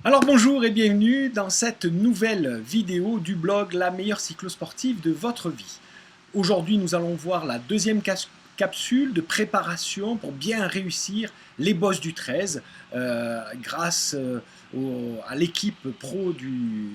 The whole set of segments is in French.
Alors bonjour et bienvenue dans cette nouvelle vidéo du blog La meilleure cyclosportive de votre vie. Aujourd'hui nous allons voir la deuxième capsule de préparation pour bien réussir les bosses du 13 grâce à l'équipe pro du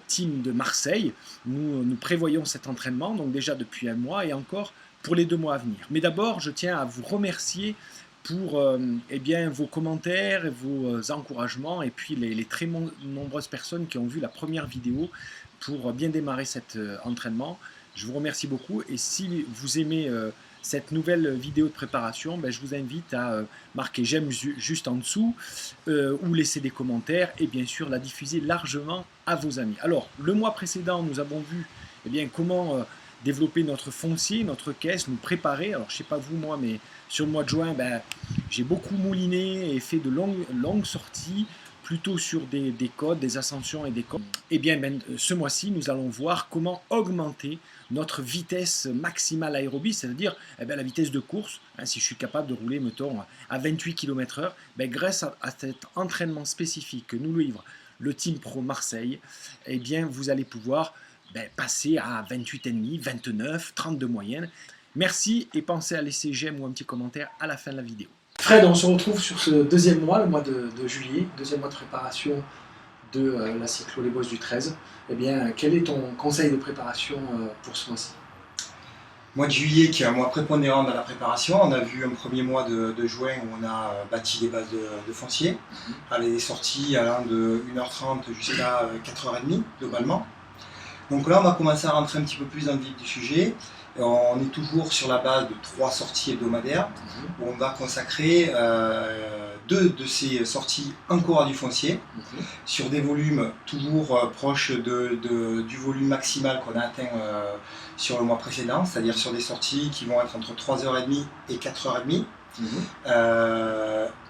team de Marseille. Nous prévoyons cet entraînement donc déjà depuis un mois et encore pour les 2 mois à venir. Mais d'abord je tiens à vous remercier pour eh bien, vos commentaires, vos encouragements et puis les très nombreuses personnes qui ont vu la première vidéo pour bien démarrer cet entraînement. Je vous remercie beaucoup et si vous aimez cette nouvelle vidéo de préparation, ben, je vous invite à marquer j'aime juste en dessous ou laisser des commentaires et bien sûr la diffuser largement à vos amis. Alors, le mois précédent, nous avons vu eh bien, comment développer notre foncier, notre caisse, nous préparer. Alors, je ne sais pas vous, moi, mais sur le mois de juin, ben, j'ai beaucoup mouliné et fait de longues sorties, plutôt sur des côtes, des ascensions et des côtes. Et bien, ce mois-ci, nous allons voir comment augmenter notre vitesse maximale aérobie, c'est-à-dire la vitesse de course. Hein, si je suis capable de rouler, mettons, à 28 km/h, grâce à cet entraînement spécifique que nous livre le Team Pro Marseille, eh bien, vous allez pouvoir passer à 28,5, 29, 30 de moyenne. Merci et pensez à laisser j'aime ou un petit commentaire à la fin de la vidéo. Fred, on se retrouve sur ce deuxième mois, le mois de juillet, deuxième mois de préparation de la cyclo Les Bosses du 13. Eh bien, quel est ton conseil de préparation pour ce mois-ci? Mois de juillet qui est un mois prépondérant dans la préparation. On a vu un premier mois de juin où on a bâti des bases de foncier avec des sorties allant de 1h30 jusqu'à 4h30 globalement. Donc là on va commencer à rentrer un petit peu plus dans le vif du sujet. On est toujours sur la base de 3 sorties hebdomadaires où on va consacrer 2 de ces sorties encore à du foncier sur des volumes toujours proches du volume maximal qu'on a atteint sur le mois précédent, c'est-à-dire sur des sorties qui vont être entre 3h30 et 4h30.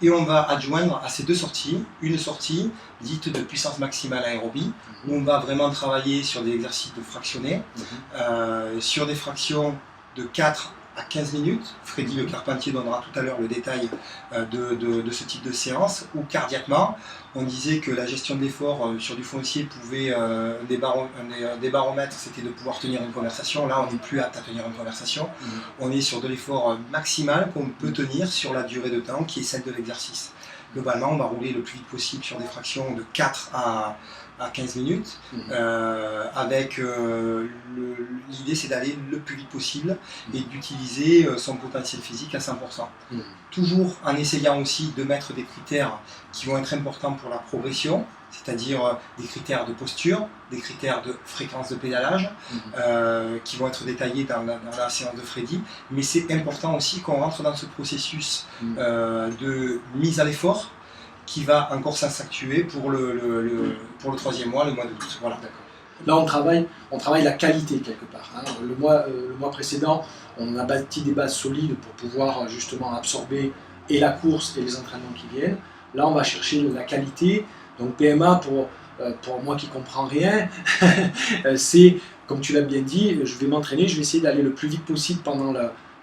Et on va adjoindre à ces 2 sorties une sortie dite de puissance maximale aérobie où on va vraiment travailler sur des exercices de fractionnés, sur des fractions de 4 à 15 minutes. Freddy Le Carpentier donnera tout à l'heure le détail de ce type de séance, où cardiaquement on disait que la gestion de l'effort sur du foncier pouvait, des baromètres, c'était de pouvoir tenir une conversation. Là on n'est plus apte à tenir une conversation, on est sur de l'effort maximal qu'on peut tenir sur la durée de temps qui est celle de l'exercice. Globalement on va rouler le plus vite possible sur des fractions de 4 à 15 minutes, avec l'idée c'est d'aller le plus vite possible et d'utiliser son potentiel physique à 100%. Toujours en essayant aussi de mettre des critères qui vont être importants pour la progression, c'est-à-dire des critères de posture, des critères de fréquence de pédalage, qui vont être détaillés dans la séance de Freddy, mais c'est important aussi qu'on rentre dans ce processus de mise à l'effort qui va encore s'actuer pour le 3e mois, le mois d'août. Voilà. Là, on travaille la qualité quelque part. Hein. Le mois précédent, on a bâti des bases solides pour pouvoir justement absorber et la course et les entraînements qui viennent. Là, on va chercher la qualité. Donc PMA, pour moi qui ne comprends rien, c'est, comme tu l'as bien dit, je vais m'entraîner, je vais essayer d'aller le plus vite possible pendant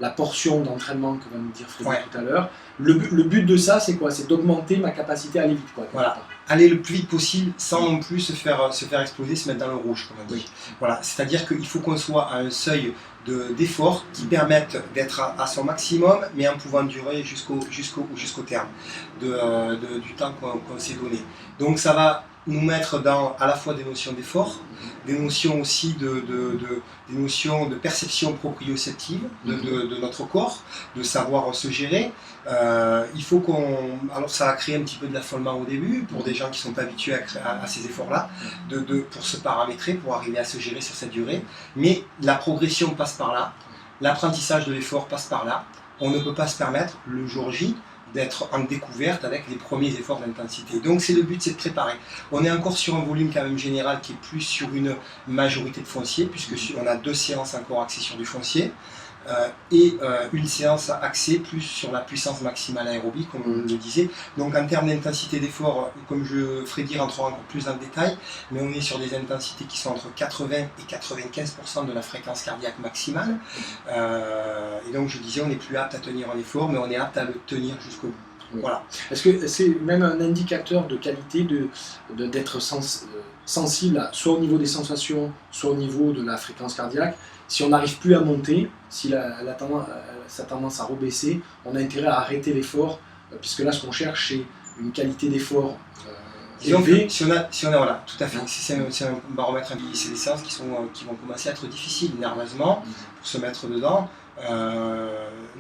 la portion d'entraînement que va nous dire Frédéric tout à l'heure. Le but de ça, c'est quoi? C'est d'augmenter ma capacité à aller vite. Quoi, voilà. Aller le plus vite possible sans non plus se faire exploser, se mettre dans le rouge, comme on dit. Voilà. C'est-à-dire qu'il faut qu'on soit à un seuil d'effort qui permette d'être à son maximum, mais en pouvant durer jusqu'au terme du temps qu'on s'est donné. Donc ça va nous mettre dans à la fois des notions d'effort, des notions aussi des notions de perception proprioceptive de notre corps, de savoir se gérer. Il faut alors ça a créé un petit peu de l'affolement au début pour des gens qui ne sont pas habitués à ces efforts-là, pour se paramétrer, pour arriver à se gérer sur cette durée. Mais la progression passe par là, l'apprentissage de l'effort passe par là. On ne peut pas se permettre le jour J d'être en découverte avec les premiers efforts d'intensité. Donc c'est le but, c'est de préparer. On est encore sur un volume quand même général qui est plus sur une majorité de foncier, puisque on a 2 séances encore axées sur du foncier, et une séance axée plus sur la puissance maximale aérobie, comme on le disait. Donc en termes d'intensité d'effort, comme Freddy rentrera encore plus dans le détail, mais on est sur des intensités qui sont entre 80 et 95% de la fréquence cardiaque maximale. Et donc je disais, on n'est plus apte à tenir un effort, mais on est apte à le tenir jusqu'au bout. Oui. Voilà. Est-ce que c'est même un indicateur de qualité d'être sensible, soit au niveau des sensations, soit au niveau de la fréquence cardiaque? Si on n'arrive plus à monter, si sa tendance à rebaisser, on a intérêt à arrêter l'effort, puisque là, ce qu'on cherche, c'est une qualité d'effort élevée. Si on a, voilà, tout à fait. C'est un baromètre, c'est des séances qui vont commencer à être difficiles nerveusement pour se mettre dedans.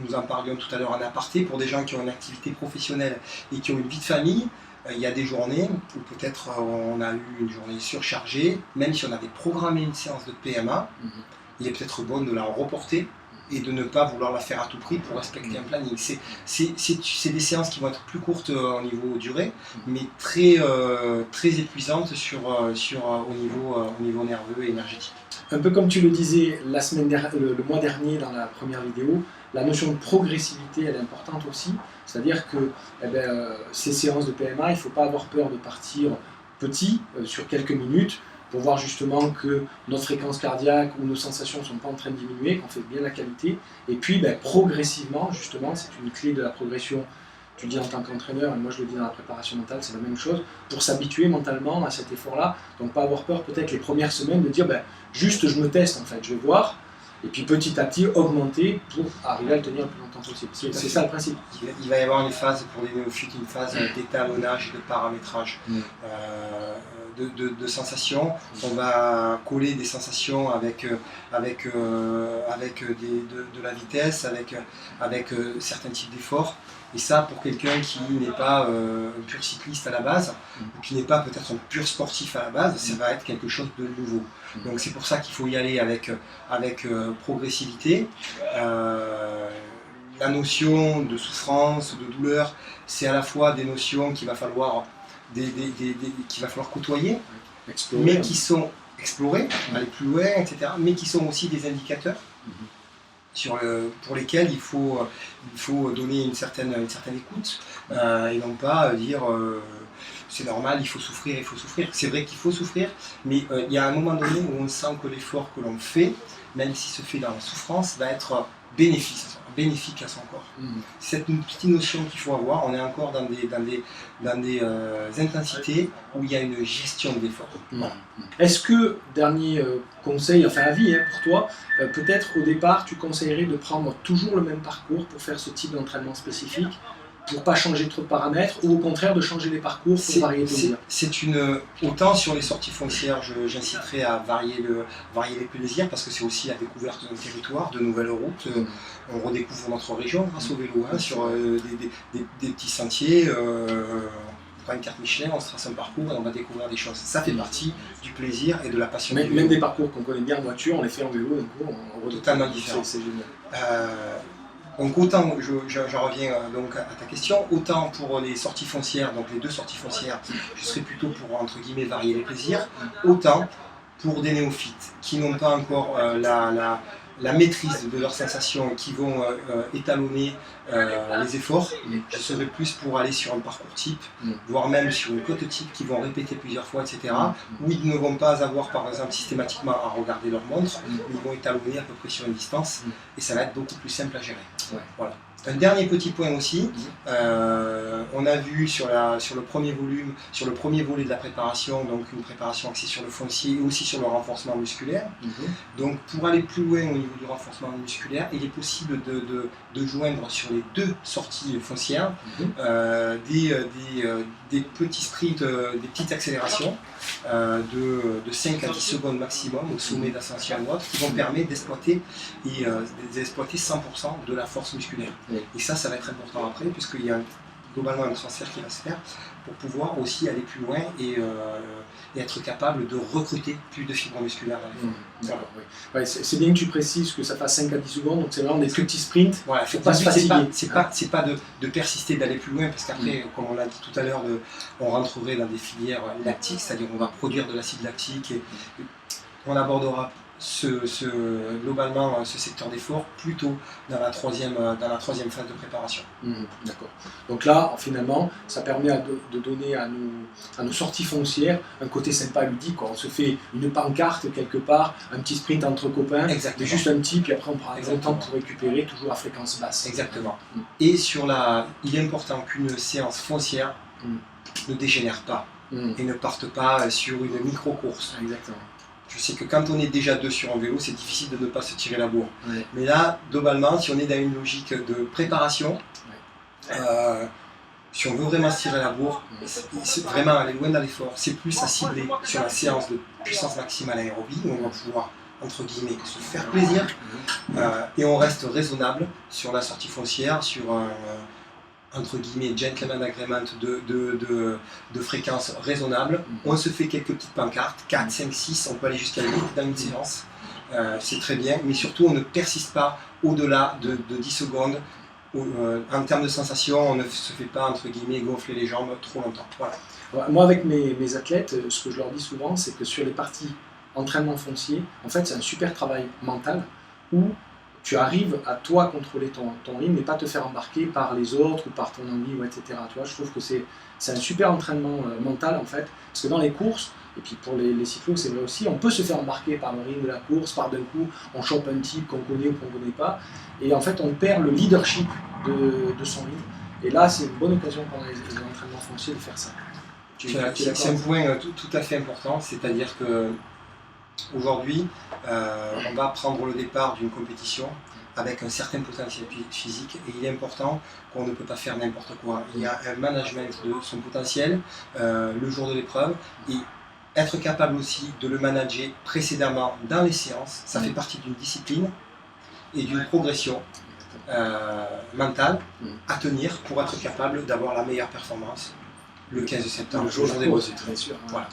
Nous en parlions tout à l'heure en aparté, pour des gens qui ont une activité professionnelle et qui ont une vie de famille, il y a des journées où peut-être on a eu une journée surchargée, même si on avait programmé une séance de PMA, il est peut-être bon de la reporter et de ne pas vouloir la faire à tout prix pour respecter un planning. C'est des séances qui vont être plus courtes au niveau durée, mais très épuisantes au niveau nerveux et énergétique. Un peu comme tu le disais le mois dernier dans la première vidéo, la notion de progressivité elle est importante aussi, c'est-à-dire que ces séances de PMA, il ne faut pas avoir peur de partir petit sur quelques minutes pour voir justement que notre fréquence cardiaque ou nos sensations ne sont pas en train de diminuer, qu'on fait bien la qualité, et puis progressivement, justement, c'est une clé de la progression. Tu dis en tant qu'entraîneur, et moi je le dis dans la préparation mentale, c'est la même chose, pour s'habituer mentalement à cet effort-là, donc pas avoir peur peut-être les premières semaines de dire juste je me teste en fait, je vais voir, et puis petit à petit augmenter pour arriver à le tenir le plus longtemps possible. C'est ça le principe. Il va y avoir une phase pour les néophytes, une phase d'étalonnage et de paramétrage. De sensations, on va coller des sensations avec de la vitesse, avec certains types d'efforts. Et ça, pour quelqu'un qui n'est pas un pur cycliste à la base, ou qui n'est pas peut-être un pur sportif à la base, ça va être quelque chose de nouveau. Donc c'est pour ça qu'il faut y aller avec progressivité. La notion de souffrance, de douleur, c'est à la fois des notions qu'il va falloir côtoyer, mais qui sont explorées, aller plus loin, etc., mais qui sont aussi des indicateurs pour lesquels il faut donner une certaine écoute, et non pas dire c'est normal, il faut souffrir. C'est vrai qu'il faut souffrir, mais il y a un moment donné où on sent que l'effort que l'on fait, même s'il se fait dans la souffrance, va être bénéfique à son corps. C'est une petite notion qu'il faut avoir. On est encore dans des intensités où il y a une gestion de l'effort. Est-ce que, dernier conseil, enfin avis pour toi, peut-être au départ tu conseillerais de prendre toujours le même parcours pour faire ce type d'entraînement spécifique, pour ne pas changer trop de paramètres, ou au contraire de changer les parcours pour varier le plaisir? Autant sur les sorties foncières, j'inciterai à varier les plaisirs, parce que c'est aussi la découverte d'un territoire, de nouvelles routes. On redécouvre notre région grâce au vélo, sur des petits sentiers. On prend une carte Michelin, on se trace un parcours et on va découvrir des choses. Ça fait partie du plaisir et de la passion. Même des parcours qu'on connaît bien en voiture, on les fait en vélo, d'un coup, on totalement différent. C'est génial. Donc autant, j'en reviens donc à ta question, autant pour les sorties foncières, donc les deux sorties foncières, je serais plutôt pour, entre guillemets, varier les plaisirs, autant pour des néophytes qui n'ont pas encore la maîtrise de leurs sensations et qui vont étalonner les efforts, je serais plus pour aller sur un parcours type, voire même sur une côte type qui vont répéter plusieurs fois, etc. Où ils ne vont pas avoir par exemple systématiquement à regarder leur montre, mais ils vont étalonner à peu près sur une distance et ça va être beaucoup plus simple à gérer. Voilà. Un dernier petit point aussi, on a vu sur le premier volume, sur le premier volet de la préparation, donc une préparation axée sur le foncier et aussi sur le renforcement musculaire. Donc pour aller plus loin au niveau du renforcement musculaire, il est possible de joindre sur les deux sorties foncières des petits sprints, des petites accélérations de 5 à 10 secondes maximum au sommet d'ascension à droite qui vont permettre d'exploiter 100% de la force musculaire. Et ça va être important après, puisqu'il y a globalement un transfert qui va se faire pour pouvoir aussi aller plus loin et être capable de recruter plus de fibres musculaires. C'est bien que tu précises que ça fasse 5 à 10 secondes, donc c'est vraiment des petits sprints. Voilà, faut pas se fatiguer. C'est pas de persister, d'aller plus loin, parce qu'après, comme on l'a dit tout à l'heure, on rentrerait dans des filières lactiques, c'est-à-dire on va produire de l'acide lactique et on abordera globalement ce secteur d'effort plutôt dans la troisième phase de préparation. D'accord. Donc là, finalement, ça permet de donner à nos sorties foncières un côté sympa, ludique, quoi. On se fait une pancarte quelque part, un petit sprint entre copains, Exactement. juste un petit, puis après on prend le temps pour récupérer, toujours à fréquence basse. Exactement. Et il est important qu'une séance foncière ne dégénère pas et ne parte pas sur une micro-course. Exactement. Je sais que quand on est déjà deux sur un vélo, c'est difficile de ne pas se tirer la bourre. Ouais. Mais là, globalement, si on est dans une logique de préparation, si on veut vraiment se tirer la bourre, c'est vraiment aller loin dans l'effort, c'est plus à cibler sur la séance de puissance maximale aérobie, où on va pouvoir, entre guillemets, se faire plaisir, et on reste raisonnable sur la sortie foncière, sur un entre guillemets gentleman agreement de fréquence raisonnable. On se fait quelques petites pancartes, 4, 5, 6, on peut aller jusqu'à 8 dans une séance, c'est très bien, mais surtout on ne persiste pas au-delà de 10 secondes. En termes de sensation, on ne se fait pas entre guillemets gonfler les jambes trop longtemps. Voilà. Moi avec mes athlètes, ce que je leur dis souvent, c'est que sur les parties entraînement foncier, en fait c'est un super travail mental où tu arrives à toi contrôler ton rythme et pas te faire embarquer par les autres ou par ton envie, etc. Tu vois, je trouve que c'est un super entraînement mental en fait, parce que dans les courses, et puis pour les cyclos c'est vrai aussi, on peut se faire embarquer par le rythme de la course, par d'un coup on chope un type qu'on connaît ou qu'on ne connaît pas, et en fait on perd le leadership de son rythme. Et là c'est une bonne occasion pendant les entraînements fonciers de faire ça. C'est un point tout à fait important, c'est-à-dire que aujourd'hui, on va prendre le départ d'une compétition avec un certain potentiel physique et il est important qu'on ne peut pas faire n'importe quoi. Il y a un management de son potentiel le jour de l'épreuve et être capable aussi de le manager précédemment dans les séances, ça fait partie d'une discipline et d'une progression mentale à tenir pour être capable d'avoir la meilleure performance le 15 septembre, le jour des courses. C'est très sûr. Voilà.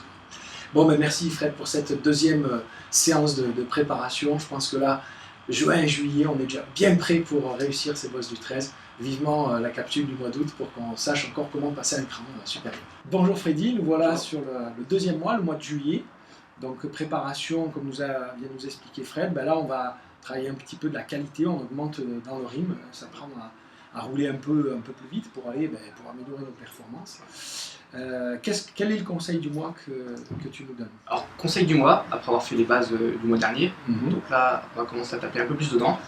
Bon, ben merci Fred pour cette deuxième séance de préparation. Je pense que là, juin et juillet, on est déjà bien prêt pour réussir ces bosses du 13. Vivement la capsule du mois d'août pour qu'on sache encore comment passer un cran supérieur. Bonjour Freddy, nous voilà sur le deuxième mois, le mois de juillet. Donc préparation, comme vient nous expliquer Fred, ben là on va travailler un petit peu de la qualité, on augmente dans le rythme, s'apprendre à rouler un peu plus vite pour améliorer nos performances. Quel est le conseil du mois que tu nous donnes? Alors, conseil du mois, après avoir fait les bases du mois dernier, donc là, on va commencer à taper un peu plus dedans.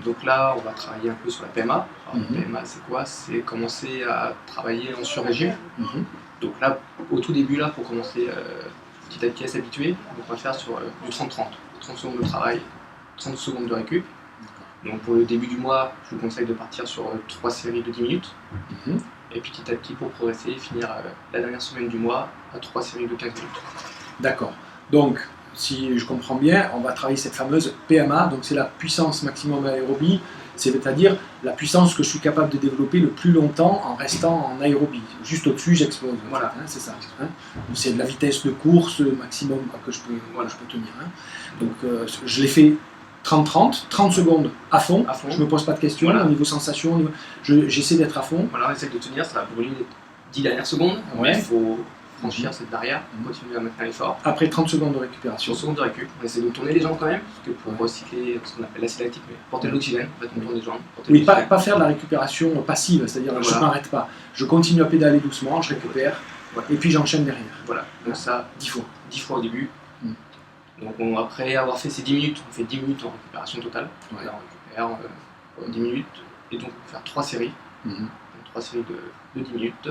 Donc là, on va travailler un peu sur la PMA. Alors, la PMA, c'est quoi? C'est commencer à travailler en sur-régime. Donc là, au tout début, là, pour commencer petit à petit à s'habituer, donc on va faire sur du 30-30. 30 secondes de travail, 30 secondes de récup. Donc pour le début du mois, je vous conseille de partir sur 3 séries de 10 minutes. Et puis petit à petit pour progresser et finir la dernière semaine du mois à 3 séries de 15 minutes. D'accord. Donc, si je comprends bien, on va travailler cette fameuse PMA, donc c'est la puissance maximum aérobie, c'est-à-dire la puissance que je suis capable de développer le plus longtemps en restant en aérobie. Juste au-dessus, j'explose. Voilà. En fait, c'est ça. C'est de la vitesse de course maximum que je peux tenir. Donc, je l'ai fait 30-30, 30 secondes à fond, je ne me pose pas de questions, au niveau sensation, j'essaie d'être à fond. Voilà, on essaie de tenir, ça va brûler les 10 dernières secondes, mais il faut franchir cette barrière, continuer à maintenir l'effort. Après 30 secondes de récupération. 30 secondes de récup, on essaie de tourner les jambes quand même, parce que pour recycler ce qu'on appelle l'acide lactique, porter de l'oxygène, en fait on tourne les jambes. Oui, pas faire de la récupération passive, c'est-à-dire je ne m'arrête pas, je continue à pédaler doucement, je récupère, et puis j'enchaîne derrière. Voilà, donc ça 10 fois au début. Donc après avoir fait ces 10 minutes, on fait 10 minutes en récupération totale. Là, on récupère 10 minutes et donc on va faire 3 séries. Donc 3 séries de 10 minutes.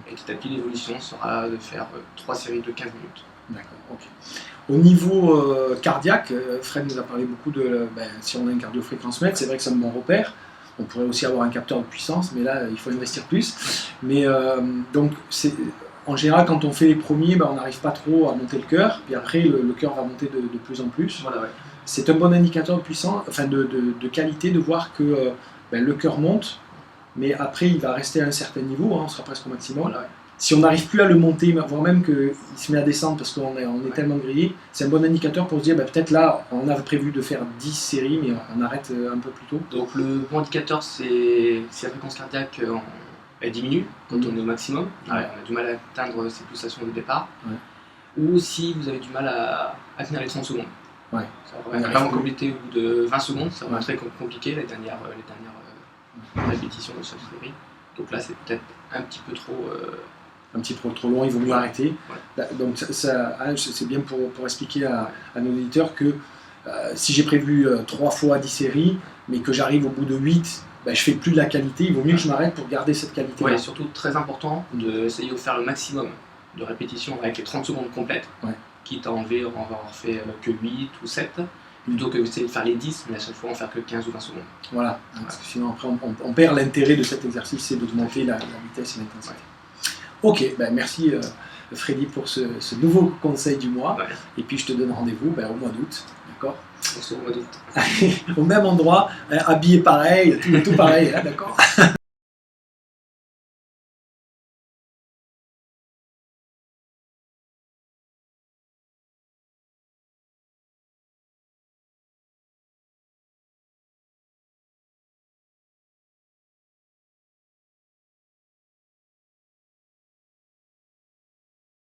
Et petit à petit l'évolution sera de faire 3 séries de 15 minutes. D'accord, ok. Au niveau cardiaque, Fred nous a parlé beaucoup de si on a un cardio-fréquence-mètre, c'est vrai que c'est un bon repère. On pourrait aussi avoir un capteur de puissance, mais là il faut investir plus. Mais donc en général, quand on fait les premiers, on n'arrive pas trop à monter le cœur, puis après le cœur va monter de plus en plus. Voilà, ouais. C'est un bon indicateur de puissance, enfin de qualité, de voir que le cœur monte, mais après il va rester à un certain niveau, on sera presque au maximum. Voilà, ouais. Si on n'arrive plus à le monter, voire même qu'il se met à descendre parce qu'on est tellement grillé, c'est un bon indicateur pour se dire peut-être là on avait prévu de faire 10 séries, mais on arrête un peu plus tôt. Donc le bon indicateur, c'est si la fréquence cardiaque elle diminue quand on est au maximum, on a du mal à atteindre ses pulsations de départ, ou si vous avez du mal à tenir les 30 secondes. Ouais. Ça va vraiment compléter au bout de 20 secondes, c'est vraiment très compliqué les dernières répétitions de cette série. Donc là, c'est peut-être un petit peu trop... un petit peu trop long, il vaut mieux arrêter. Ouais. Donc c'est bien pour expliquer à nos auditeurs que si j'ai prévu 3 fois 10 séries, mais que j'arrive au bout de 8, je fais plus de la qualité, il vaut mieux que je m'arrête pour garder cette qualité. Oui, surtout très important d'essayer de faire le maximum de répétitions avec les 30 secondes complètes, quitte à enlever, on va avoir fait que 8 ou 7, plutôt que d'essayer de faire les 10, mais à chaque fois en faire que 15 ou 20 secondes. Voilà, parce que sinon après on perd l'intérêt de cet exercice, c'est d'augmenter la vitesse et l'intensité. Ok, merci Freddy pour ce nouveau conseil du mois, et puis je te donne rendez-vous au mois d'août, d'accord? Au mois d'août. Au même endroit, habillé pareil, tout pareil, d'accord?